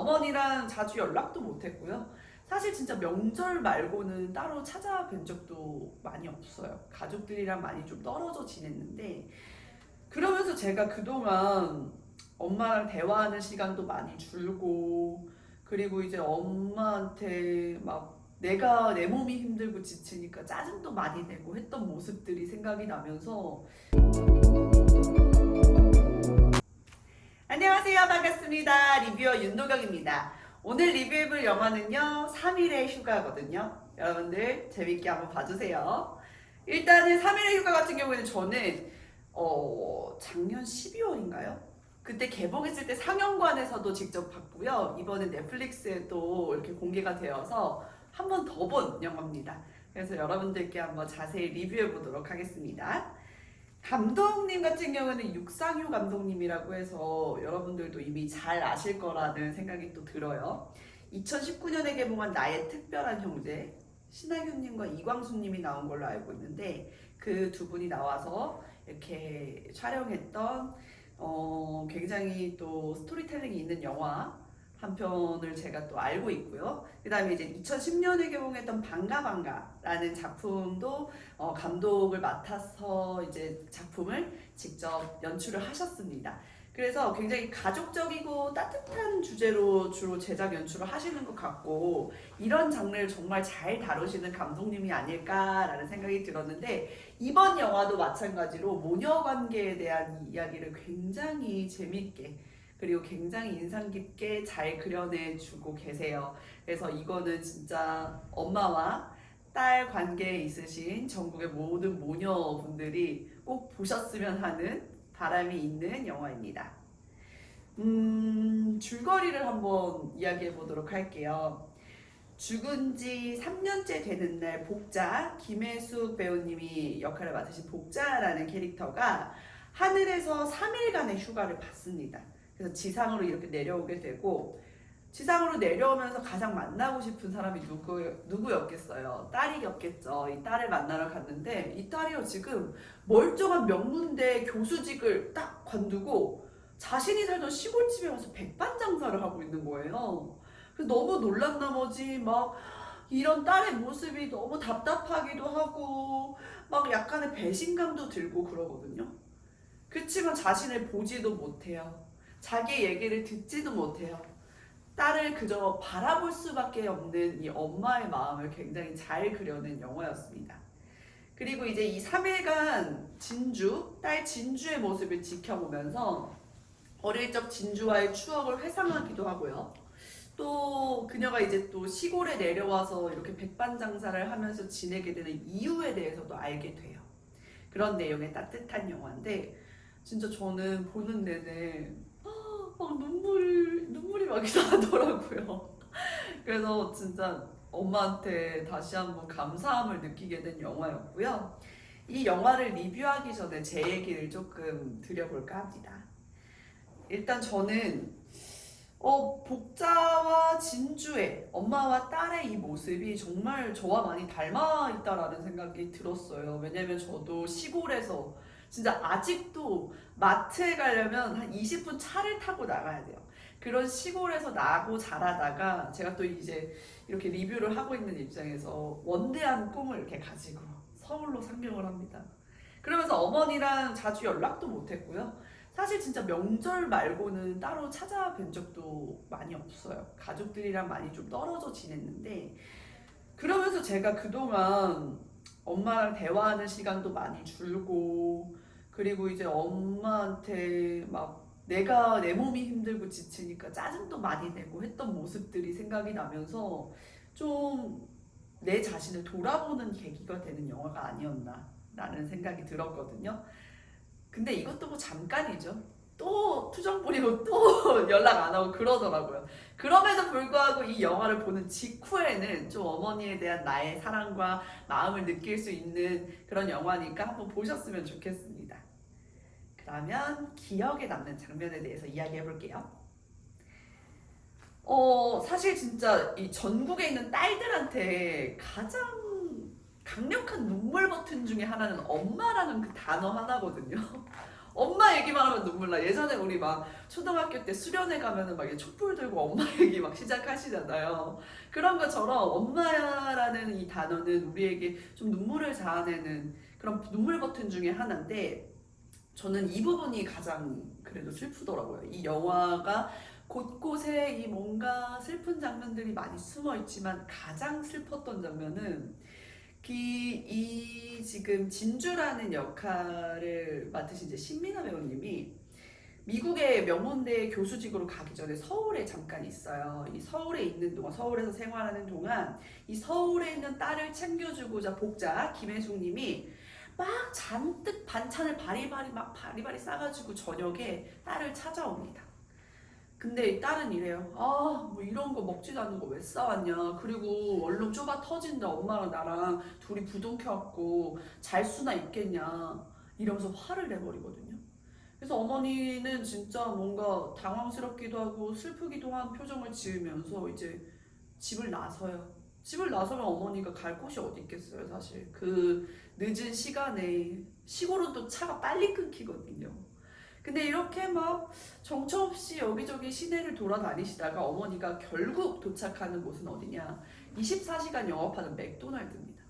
어머니랑 자주 연락도 못했고요. 사실 진짜 명절 말고는 따로 찾아뵌 적도 많이 없어요. 가족들이랑 많이 좀 떨어져 지냈는데, 그러면서 제가 그동안 엄마랑 대화하는 시간도 많이 줄고, 그리고 이제 엄마한테 막 내가 내 몸이 힘들고 지치니까 짜증도 많이 내고 했던 모습들이 생각이 나면서. 안녕하세요. 반갑습니다. 리뷰어 윤도경입니다. 오늘 리뷰해볼 영화는요, 3일의 휴가거든요. 여러분들 재밌게 한번 봐주세요. 일단은 3일의 휴가 같은 경우에는 저는 작년 12월인가요? 그때 개봉했을 때 상영관에서도 직접 봤고요. 이번에 넷플릭스에도 이렇게 공개가 되어서 한 번 더 본 영화입니다. 그래서 여러분들께 한번 자세히 리뷰해 보도록 하겠습니다. 감독님 같은 경우는 육상휴 감독님이라고 해서 여러분들도 이미 잘 아실 거라는 생각이 또 들어요. 2019년에 개봉한 나의 특별한 형제, 신하균님과 이광수님이 나온 걸로 알고 있는데, 그 두 분이 나와서 이렇게 촬영했던 굉장히 또 스토리텔링이 있는 영화 한 편을 제가 또 알고 있고요. 그 다음에 이제 2010년에 개봉했던 방가방가라는 작품도 감독을 맡아서 이제 작품을 직접 연출을 하셨습니다. 그래서 굉장히 가족적이고 따뜻한 주제로 주로 제작 연출을 하시는 것 같고, 이런 장르를 정말 잘 다루시는 감독님이 아닐까라는 생각이 들었는데, 이번 영화도 마찬가지로 모녀 관계에 대한 이야기를 굉장히 재밌게 그리고 굉장히 인상 깊게 잘 그려내주고 계세요. 그래서 이거는 진짜 엄마와 딸 관계에 있으신 전국의 모든 모녀분들이 꼭 보셨으면 하는 바람이 있는 영화입니다. 줄거리를 한번 이야기해 보도록 할게요. 죽은 지 3년째 되는 날 복자, 김혜숙 배우님이 역할을 맡으신 복자라는 캐릭터가 하늘에서 3일간의 휴가를 받습니다. 그래서 지상으로 이렇게 내려오게 되고, 지상으로 내려오면서 가장 만나고 싶은 사람이 누구였겠어요? 딸이었겠죠. 이 딸을 만나러 갔는데, 이 딸이요 지금 멀쩡한 명문대 교수직을 딱 관두고 자신이 살던 시골집에 와서 백반장사를 하고 있는 거예요. 그래서 너무 놀란 나머지 막 이런 딸의 모습이 너무 답답하기도 하고 막 약간의 배신감도 들고 그러거든요. 그렇지만 자신을 보지도 못해요. 자기 얘기를 듣지도 못해요. 딸을 그저 바라볼 수밖에 없는 이 엄마의 마음을 굉장히 잘 그려낸 영화였습니다. 그리고 이제 이 3일간 딸 진주의 모습을 지켜보면서 어릴 적 진주와의 추억을 회상하기도 하고요. 또 그녀가 이제 또 시골에 내려와서 이렇게 백반장사를 하면서 지내게 되는 이유에 대해서도 알게 돼요. 그런 내용의 따뜻한 영화인데, 진짜 저는 보는 내내 막 눈물이 막 나더라고요. 그래서 진짜 엄마한테 다시 한번 감사함을 느끼게 된 영화였고요. 이 영화를 리뷰하기 전에 제 얘기를 조금 드려볼까 합니다. 일단 저는 복자와 진주의 엄마와 딸의 이 모습이 정말 저와 많이 닮아 있다라는 생각이 들었어요. 왜냐면 저도 시골에서 진짜 아직도 마트에 가려면 한 20분 차를 타고 나가야 돼요. 그런 시골에서 나고 자라다가 제가 또 이제 이렇게 리뷰를 하고 있는 입장에서 원대한 꿈을 이렇게 가지고 서울로 상경을 합니다. 그러면서 어머니랑 자주 연락도 못했고요. 사실 진짜 명절 말고는 따로 찾아뵌 적도 많이 없어요. 가족들이랑 많이 좀 떨어져 지냈는데, 그러면서 제가 그동안 엄마랑 대화하는 시간도 많이 줄고, 그리고 이제 엄마한테 막 내가 내 몸이 힘들고 지치니까 짜증도 많이 내고 했던 모습들이 생각이 나면서 좀 내 자신을 돌아보는 계기가 되는 영화가 아니었나 라는 생각이 들었거든요. 근데 이것도 뭐 잠깐이죠. 또 투정 부리고 또 연락 안 하고 그러더라고요. 그럼에도 불구하고 이 영화를 보는 직후에는 좀 어머니에 대한 나의 사랑과 마음을 느낄 수 있는 그런 영화니까 한번 보셨으면 좋겠습니다. 그러면 기억에 남는 장면에 대해서 이야기해 볼게요. 사실 진짜 이 전국에 있는 딸들한테 가장 강력한 눈물 버튼 중에 하나는 엄마라는 그 단어 하나거든요. 엄마 얘기만 하면 눈물 나. 예전에 우리 막 초등학교 때 수련회 가면은 막 촛불 들고 엄마 얘기 막 시작하시잖아요. 그런 것처럼 엄마라는 이 단어는 우리에게 좀 눈물을 자아내는 그런 눈물 버튼 중에 하나인데, 저는 이 부분이 가장 그래도 슬프더라고요. 이 영화가 곳곳에 이 뭔가 슬픈 장면들이 많이 숨어 있지만 가장 슬펐던 장면은 이 지금 진주라는 역할을 맡으신 이제 신민아 배우님이 미국의 명문대 교수직으로 가기 전에 서울에 잠깐 있어요. 이 서울에 있는 동안, 서울에서 생활하는 동안 이 서울에 있는 딸을 챙겨주고자 복자 김혜숙님이 막 잔뜩 반찬을 바리바리 싸가지고 저녁에 딸을 찾아옵니다. 근데 이 딸은 이래요. 아, 뭐 이런 거 먹지도 않는 거 왜 싸왔냐. 그리고 얼른 좁아 터진다. 엄마랑 나랑 둘이 부둥켜갖고 잘 수나 있겠냐. 이러면서 화를 내버리거든요. 그래서 어머니는 진짜 뭔가 당황스럽기도 하고 슬프기도 한 표정을 지으면서 이제 집을 나서요. 집을 나서면 어머니가 갈 곳이 어디 있겠어요, 사실. 그 늦은 시간에 시골은 또 차가 빨리 끊기거든요. 근데 이렇게 막 정처없이 여기저기 시내를 돌아다니시다가 어머니가 결국 도착하는 곳은 어디냐? 24시간 영업하는 맥도날드입니다.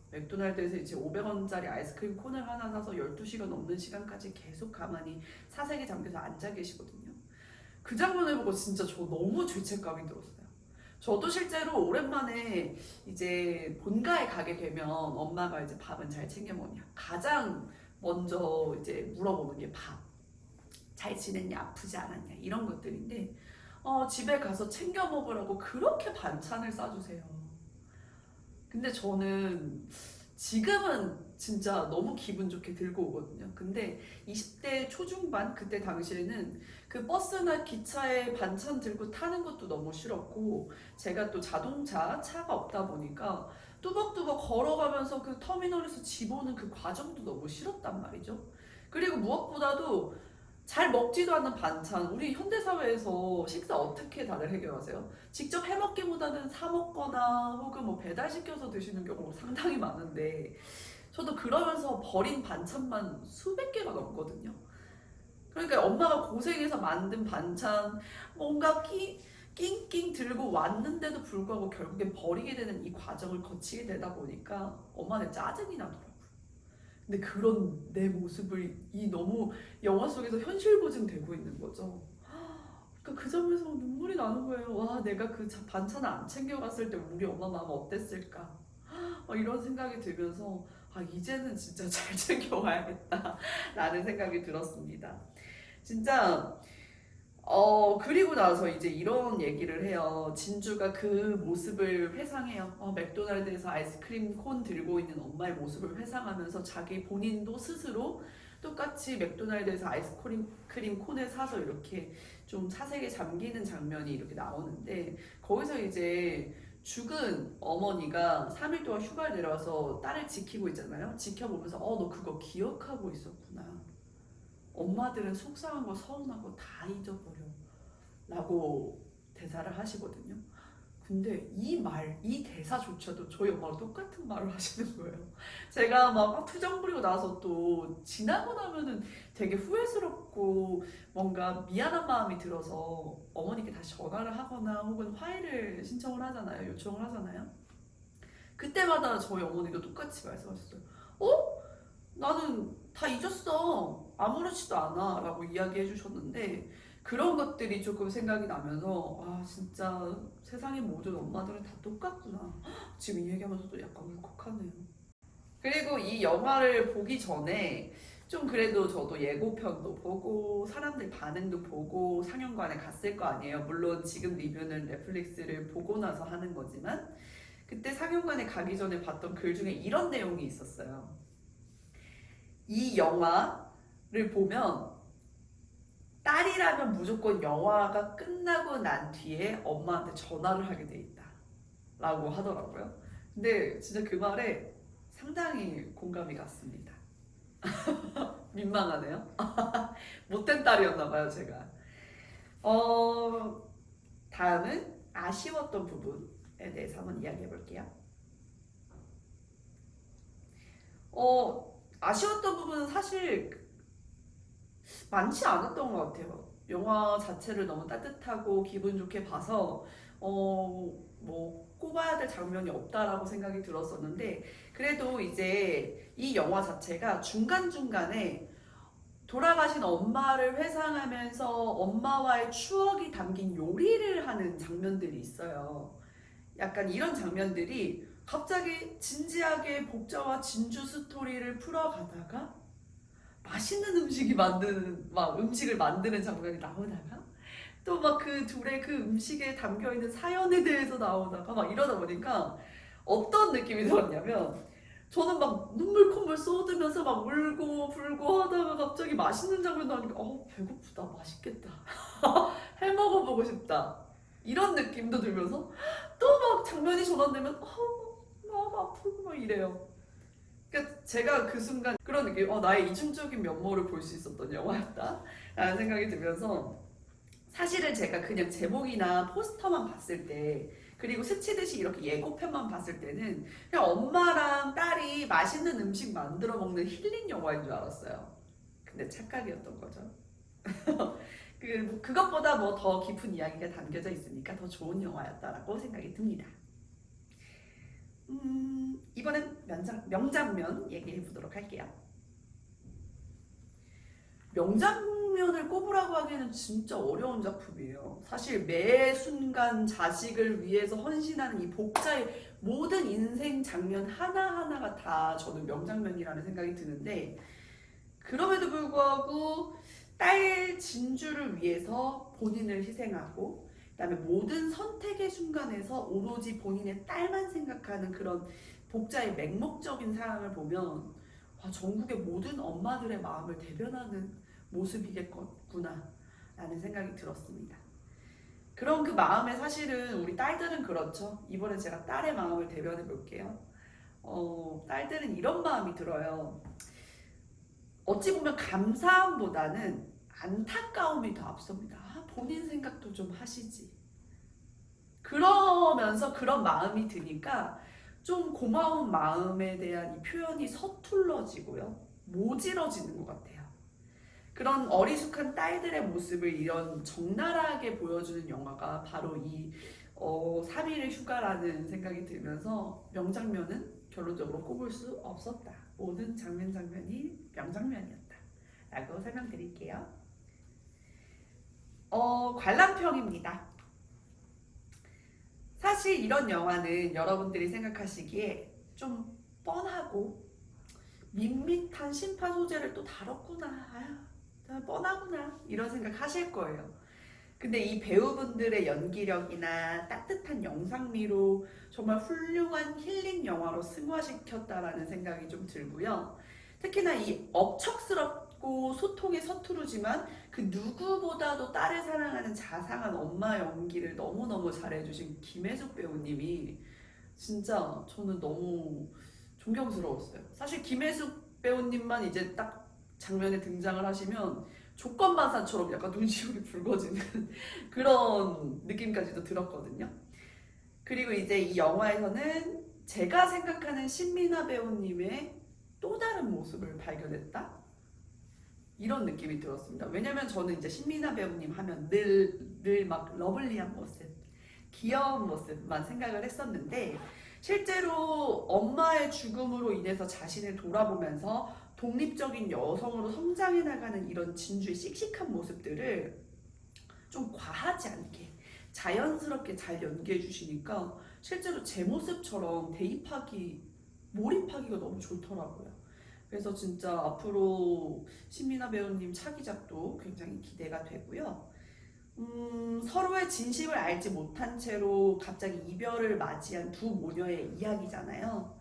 맥도날드에서 이제 500원짜리 아이스크림 콘을 하나 사서 12시간 넘는 시간까지 계속 가만히 사색에 잠겨서 앉아 계시거든요. 그 장면을 보고 진짜 저 너무 죄책감이 들었어요. 저도 실제로 오랜만에 이제 본가에 가게 되면 엄마가 이제 밥은 잘 챙겨 먹냐. 가장 먼저 이제 물어보는 게 밥. 잘 지냈냐, 아프지 않았냐, 이런 것들인데, 집에 가서 챙겨 먹으라고 그렇게 반찬을 싸주세요. 근데 저는 지금은 진짜 너무 기분 좋게 들고 오거든요. 근데 20대 초중반 그때 당시에는 그 버스나 기차에 반찬 들고 타는 것도 너무 싫었고, 제가 또 차가 없다 보니까 뚜벅뚜벅 걸어가면서 그 터미널에서 집 오는 그 과정도 너무 싫었단 말이죠. 그리고 무엇보다도 잘 먹지도 않는 반찬, 우리 현대사회에서 식사 어떻게 다들 해결하세요? 직접 해먹기보다는 사 먹거나 혹은 뭐 배달시켜서 드시는 경우가 상당히 많은데, 저도 그러면서 버린 반찬만 수백 개가 넘거든요. 그러니까 엄마가 고생해서 만든 반찬 뭔가 낑낑 들고 왔는데도 불구하고 결국엔 버리게 되는 이 과정을 거치게 되다 보니까 엄마한테 짜증이 나더라고요. 근데 그런 내 모습을 이 너무 영화 속에서 현실 고증되고 있는 거죠. 그러니까 그 점에서 눈물이 나는 거예요. 와, 내가 그 반찬을 안 챙겨갔을 때 우리 엄마 마음 어땠을까? 이런 생각이 들면서 이제는 진짜 잘 챙겨와야겠다 라는 생각이 들었습니다. 진짜 그리고 나서 이제 이런 얘기를 해요. 진주가 그 모습을 회상해요. 맥도날드에서 아이스크림 콘 들고 있는 엄마의 모습을 회상하면서 자기 본인도 스스로 똑같이 맥도날드에서 아이스크림 콘을 사서 이렇게 좀 사색에 잠기는 장면이 이렇게 나오는데, 거기서 이제 죽은 어머니가 3일 동안 휴가를 내려와서 딸을 지키고 있잖아요. 지켜보면서 너 그거 기억하고 있었구나. 엄마들은 속상한 거 서운한 거 다 잊어버려 라고 대사를 하시거든요. 근데 이 대사조차도 저희 엄마랑 똑같은 말을 하시는 거예요. 제가 막 투정 부리고 나서 또 지나고 나면은 되게 후회스럽고 뭔가 미안한 마음이 들어서 어머니께 다시 전화를 하거나 혹은 화해를 신청을 하잖아요. 요청을 하잖아요. 그때마다 저희 어머니도 똑같이 말씀하셨어요. 나는 다 잊었어. 아무렇지도 않아. 라고 이야기해 주셨는데, 그런 것들이 조금 생각이 나면서 진짜 세상의 모든 엄마들은 다 똑같구나. 지금 이 얘기하면서도 약간 울컥하네요. 그리고 이 영화를 보기 전에 좀 그래도 저도 예고편도 보고 사람들 반응도 보고 상영관에 갔을 거 아니에요. 물론 지금 리뷰는 넷플릭스를 보고 나서 하는 거지만, 그때 상영관에 가기 전에 봤던 글 중에 이런 내용이 있었어요. 이 영화를 보면 딸이라면 무조건 영화가 끝나고 난 뒤에 엄마한테 전화를 하게 돼 있다 라고 하더라고요. 근데 진짜 그 말에 상당히 공감이 갔습니다. 민망하네요. 못된 딸이었나봐요, 제가. 다음은 아쉬웠던 부분에 대해서 한번 이야기해 볼게요. 아쉬웠던 부분은 사실 많지 않았던 것 같아요. 영화 자체를 너무 따뜻하고 기분 좋게 봐서 뭐 꼽아야 될 장면이 없다라고 생각이 들었었는데 그래도 이제 이 영화 자체가 중간중간에 돌아가신 엄마를 회상하면서 엄마와의 추억이 담긴 요리를 하는 장면들이 있어요. 약간 이런 장면들이 갑자기 진지하게 복자와 진주 스토리를 풀어가다가 맛있는 음식이 만드는 막 음식을 만드는 장면이 나오다가 또 막 그 둘의 그 음식에 담겨 있는 사연에 대해서 나오다가 막 이러다 보니까 어떤 느낌이 들었냐면 저는 막 눈물 콧물 쏟으면서 막 울고 불고 하다가 갑자기 맛있는 장면 나오니까 배고프다 맛있겠다 해 먹어보고 싶다 이런 느낌도 들면서 또 막 장면이 전환되면 마음 아프고 막 이래요. 그러니까 제가 그 순간 그런 느낌, 나의 이중적인 면모를 볼 수 있었던 영화였다 라는 생각이 들면서 사실은 제가 그냥 제목이나 포스터만 봤을 때 그리고 스치듯이 이렇게 예고편만 봤을 때는 그냥 엄마랑 딸이 맛있는 음식 만들어 먹는 힐링 영화인 줄 알았어요. 근데 착각이었던 거죠. 그것보다 뭐 더 깊은 이야기가 담겨져 있으니까 더 좋은 영화였다라고 생각이 듭니다. 이번엔 명장면 얘기해 보도록 할게요. 명장면을 꼽으라고 하기에는 진짜 어려운 작품이에요. 사실 매 순간 자식을 위해서 헌신하는 이 복자의 모든 인생 장면 하나하나가 다 저는 명장면이라는 생각이 드는데 그럼에도 불구하고 딸 진주를 위해서 본인을 희생하고 그다음에 모든 선택의 순간에서 오로지 본인의 딸만 생각하는 그런 복자의 맹목적인 사랑을 보면 전국의 모든 엄마들의 마음을 대변하는 모습이겠구나 라는 생각이 들었습니다. 그런 그 마음에 사실은 우리 딸들은 그렇죠. 이번에 제가 딸의 마음을 대변해 볼게요. 딸들은 이런 마음이 들어요. 어찌 보면 감사함보다는 안타까움이 더 앞섭니다. 본인 생각도 좀 하시지. 그러면서 그런 마음이 드니까 좀 고마운 마음에 대한 이 표현이 서툴러지고요. 모질어지는 것 같아요. 그런 어리숙한 딸들의 모습을 이런 적나라하게 보여주는 영화가 바로 이 3일의 휴가라는 생각이 들면서 명장면은 결론적으로 꼽을 수 없었다. 모든 장면이 명장면이었다. 라고 설명드릴게요. 관람평입니다. 사실 이런 영화는 여러분들이 생각하시기에 좀 뻔하고 밋밋한 심파 소재를 또 다뤘구나. 뻔하구나. 이런 생각 하실 거예요. 근데 이 배우분들의 연기력이나 따뜻한 영상미로 정말 훌륭한 힐링 영화로 승화시켰다라는 생각이 좀 들고요. 특히나 이 억척스럽고 소통에 서투르지만 그 누구보다도 딸을 사랑하는 자상한 엄마 연기를 너무너무 잘해주신 김혜숙 배우님이 진짜 저는 너무 존경스러웠어요. 사실 김혜숙 배우님만 이제 딱 장면에 등장을 하시면 조건반사처럼 약간 눈시울이 붉어지는 그런 느낌까지도 들었거든요. 그리고 이제 이 영화에서는 제가 생각하는 신민아 배우님의 또 다른 모습을 발견했다? 이런 느낌이 들었습니다. 왜냐면 저는 이제 신민아 배우님 하면 늘 막 러블리한 모습, 귀여운 모습만 생각을 했었는데 실제로 엄마의 죽음으로 인해서 자신을 돌아보면서 독립적인 여성으로 성장해 나가는 이런 진주의 씩씩한 모습들을 좀 과하지 않게 자연스럽게 잘 연기해 주시니까 실제로 제 모습처럼 몰입하기가 너무 좋더라고요. 그래서 진짜 앞으로 신민아 배우님 차기작도 굉장히 기대가 되고요. 서로의 진심을 알지 못한 채로 갑자기 이별을 맞이한 두 모녀의 이야기잖아요.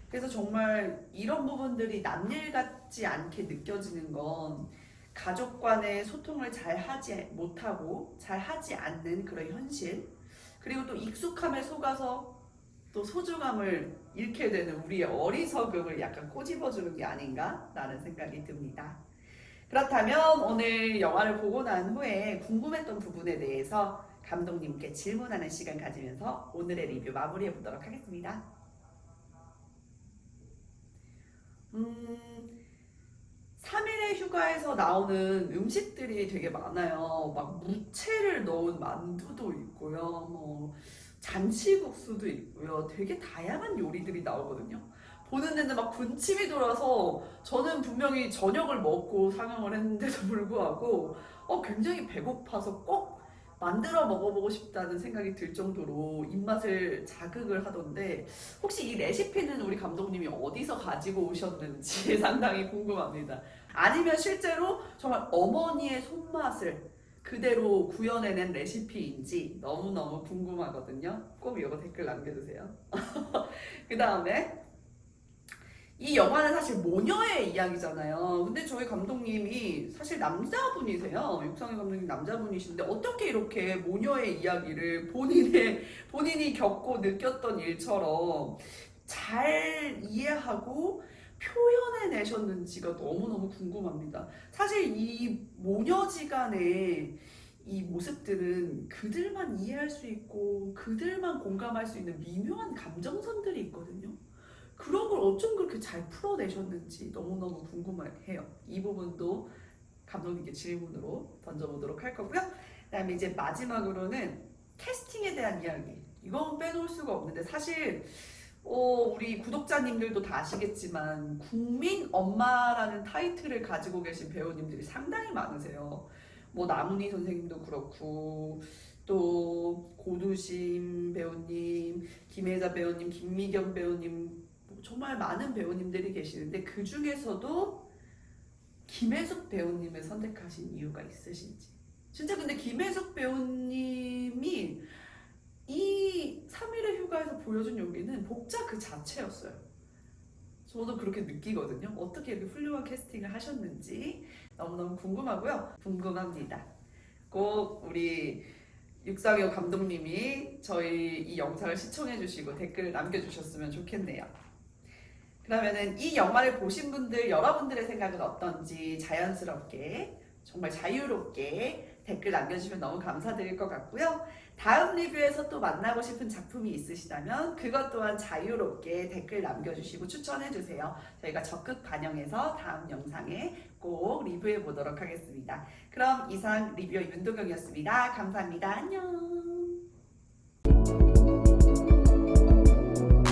그래서 정말 이런 부분들이 남일 같지 않게 느껴지는 건 가족 간의 소통을 잘 하지 못하고 잘 하지 않는 그런 현실 그리고 또 익숙함에 속아서 또 소중함을 잃게 되는 우리의 어리석음을 약간 꼬집어주는 게 아닌가 라는 생각이 듭니다. 그렇다면 오늘 영화를 보고 난 후에 궁금했던 부분에 대해서 감독님께 질문하는 시간 가지면서 오늘의 리뷰 마무리해 보도록 하겠습니다. 3일의 휴가에서 나오는 음식들이 되게 많아요. 막 무채를 넣은 만두도 있고요. 뭐 잔치국수도 있고요. 되게 다양한 요리들이 나오거든요. 보는 데는 막 군침이 돌아서 저는 분명히 저녁을 먹고 상영을 했는데도 불구하고 굉장히 배고파서 꼭 만들어 먹어보고 싶다는 생각이 들 정도로 입맛을 자극을 하던데 혹시 이 레시피는 우리 감독님이 어디서 가지고 오셨는지 상당히 궁금합니다. 아니면 실제로 정말 어머니의 손맛을 그대로 구현해낸 레시피인지 너무너무 궁금하거든요. 꼭 이거 댓글 남겨주세요. 그 다음에 이 영화는 사실 모녀의 이야기잖아요. 근데 저희 감독님이 사실 남자분이세요. 육성희 감독님 남자분이신데 어떻게 이렇게 모녀의 이야기를 본인이 겪고 느꼈던 일처럼 잘 이해하고 표현해내셨는지가 너무너무 궁금합니다. 사실 이 모녀지간의 이 모습들은 그들만 이해할 수 있고 그들만 공감할 수 있는 미묘한 감정선들이 있거든요. 그런 걸 어쩜 그렇게 잘 풀어내셨는지 너무너무 궁금해요. 이 부분도 감독님께 질문으로 던져보도록 할 거고요. 그다음에 이제 마지막으로는 캐스팅에 대한 이야기. 이건 빼놓을 수가 없는데 사실 우리 구독자님들도 다 아시겠지만 국민 엄마라는 타이틀을 가지고 계신 배우님들이 상당히 많으세요. 뭐 남은희 선생님도 그렇고 또 고두심 배우님, 김혜자 배우님, 김미경 배우님 정말 많은 배우님들이 계시는데 그 중에서도 김혜숙 배우님을 선택하신 이유가 있으신지. 진짜 근데 김혜숙 배우님이 이 3일의 휴가에서 보여준 연기는 복자 그 자체였어요. 저도 그렇게 느끼거든요. 어떻게 이렇게 훌륭한 캐스팅을 하셨는지 너무너무 궁금합니다. 꼭 우리 육상효 감독님이 저희 이 영상을 시청해주시고 댓글을 남겨주셨으면 좋겠네요. 그러면은 이 영화를 보신 분들, 여러분들의 생각은 어떤지 자연스럽게, 정말 자유롭게 댓글 남겨주시면 너무 감사드릴 것 같고요. 다음 리뷰에서 또 만나고 싶은 작품이 있으시다면 그것 또한 자유롭게 댓글 남겨주시고 추천해주세요. 저희가 적극 반영해서 다음 영상에 꼭 리뷰해 보도록 하겠습니다. 그럼 이상 리뷰어 윤도경이었습니다. 감사합니다. 안녕.